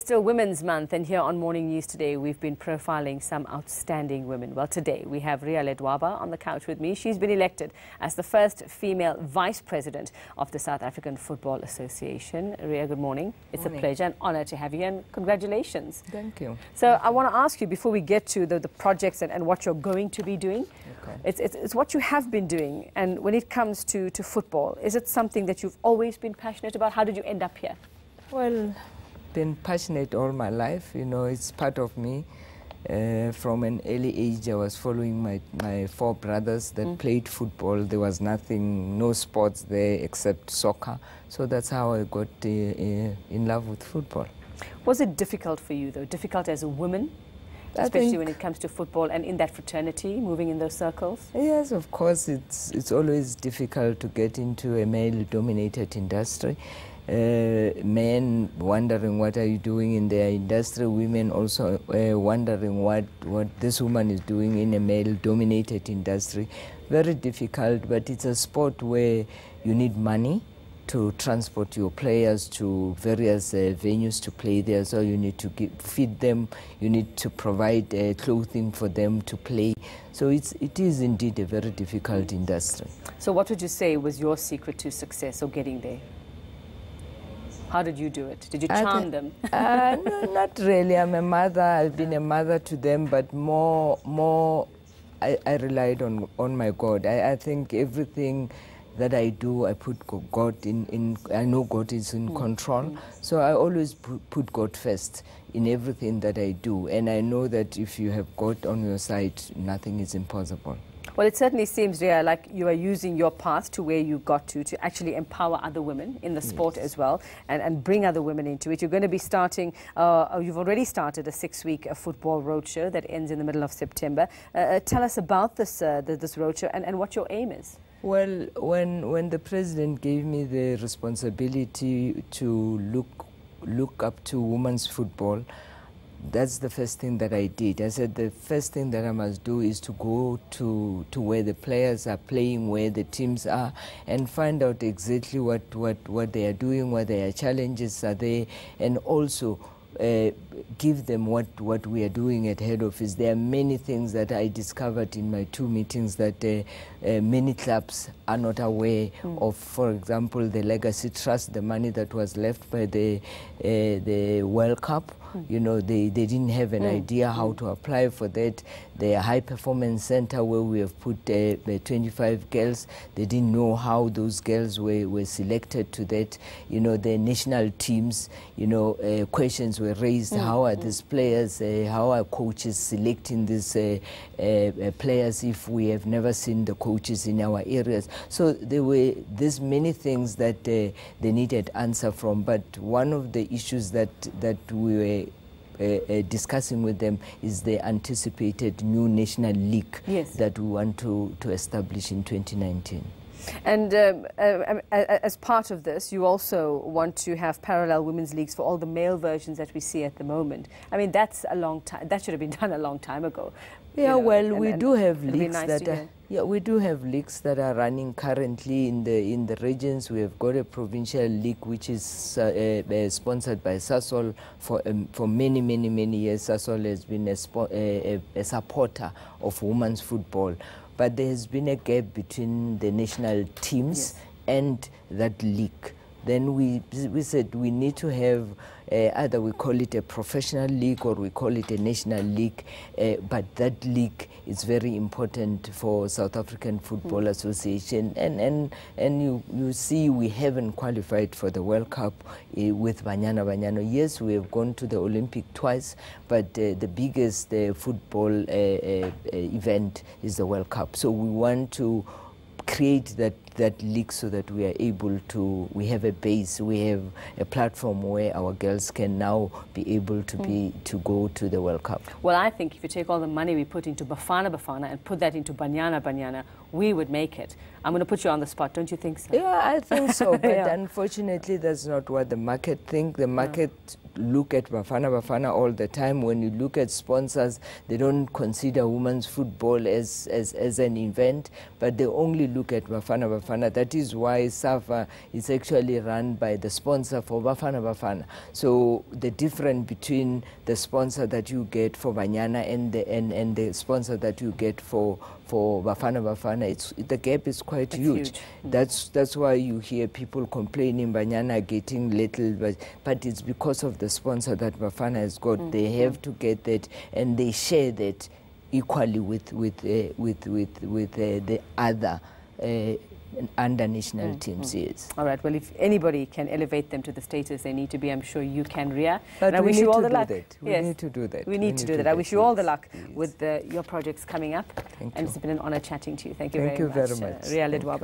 Still Women's Month, and here on Morning News today we've been profiling some outstanding women. Well, today we have Ria Ledwaba on the couch with me. She's been elected as the first female vice president of the South African Football Association. Ria, good morning. It's a pleasure and honor to have you, and congratulations. Thank you. So I want to ask you, before we get to the projects and what you're going to be doing, it's what you have been doing. And when it comes to football, is it something that you've always been passionate about? How did you end up here? Well, been passionate all my life, you know, it's part of me. From an early age I was following my four brothers that played football. There was nothing, no sports there except soccer, so that's how I got in love with football. Was it difficult for you though, difficult as a woman, especially when it comes to football and in that fraternity, moving in those circles? Yes, of course, it's always difficult to get into a male-dominated industry. Men wondering what are you doing in their industry, women also wondering what this woman is doing in a male-dominated industry. Very difficult, but it's a sport where you need money to transport your players to various venues to play there. So you need to feed them, you need to provide clothing for them to play. So it is indeed a very difficult industry. So what would you say was your secret to success or getting there? How did you do it? Did you charm them? No, not really. I'm a mother. I've been a mother to them, but more I relied on my God. I think everything that I do, I put God in. I know God is in control, so I always put God first in everything that I do. And I know that if you have God on your side, nothing is impossible. Well, it certainly seems, Ria, like you are using your path to where you got to actually empower other women in the sport as well, and bring other women into it. You're going to be starting, you've already started a 6-week football roadshow that ends in the middle of September. Tell us about this roadshow and what your aim is. Well, when the president gave me the responsibility to look up to women's football, that's the first thing that I did. I said the first thing that I must do is to go to where the players are playing, where the teams are, and find out exactly what they are doing, what their challenges are there, and also give them what we are doing at head office. There are many things that I discovered in my 2 meetings that many clubs are not aware of. For example, the Legacy Trust, the money that was left by the World Cup, you know, they didn't have an idea how to apply for that. The High Performance Center, where we have put 25 girls, they didn't know how those girls were selected to that. You know, the national teams, you know, questions were raised. How are these players, how are coaches selecting these players if we have never seen the coaches in our areas? So there were these many things that they needed answer from. But one of the issues that we were discussing with them is the anticipated new national league that we want to establish in 2019. And as part of this, you also want to have parallel women's leagues for all the male versions that we see at the moment. I mean, that's a long time. That should have been done a long time ago. Yeah, you know, well, we do have leagues that are, we do have leagues that are running currently in the regions. We have got a provincial league which is sponsored by SASOL for many years. SASOL has been a supporter of women's football. But there has been a gap between the national teams and that league. Then we said we need to have either we call it a professional league or we call it a national league, but that league is very important for South African Football Association. And you see we haven't qualified for the World Cup with Banyana. Yes, we have gone to the Olympic twice, but the biggest football event is the World Cup. So we want to create that league so that we are able to, we have a base, we have a platform where our girls can now be able to go to the World Cup. Well, I think if you take all the money we put into Bafana and put that into Banyana, we would make it. I'm going to put you on the spot, don't you think so? Yeah, I think so, but unfortunately that's not what the market thinks. The market look at Bafana all the time. When you look at sponsors, they don't consider women's football as an event, but they only look at Bafana. That is why SAFA is actually run by the sponsor for Bafana. So the difference between the sponsor that you get for Banyana and the sponsor that you get for Bafana, the gap is quite huge. That's why you hear people complaining Banyana getting little, but it's because of the sponsor that Bafana has got. They have to get that, and they share that equally with the other under national teams. Yes. All right. Well, if anybody can elevate them to the status they need to be, I'm sure you can, Ria. But and I wish you all the luck. We need to do that. We need to do that. I wish you all the luck with your projects coming up. Thank and you. it's been an honor chatting to you. Thank you very much. Thank you very much. Ria Ledwaba.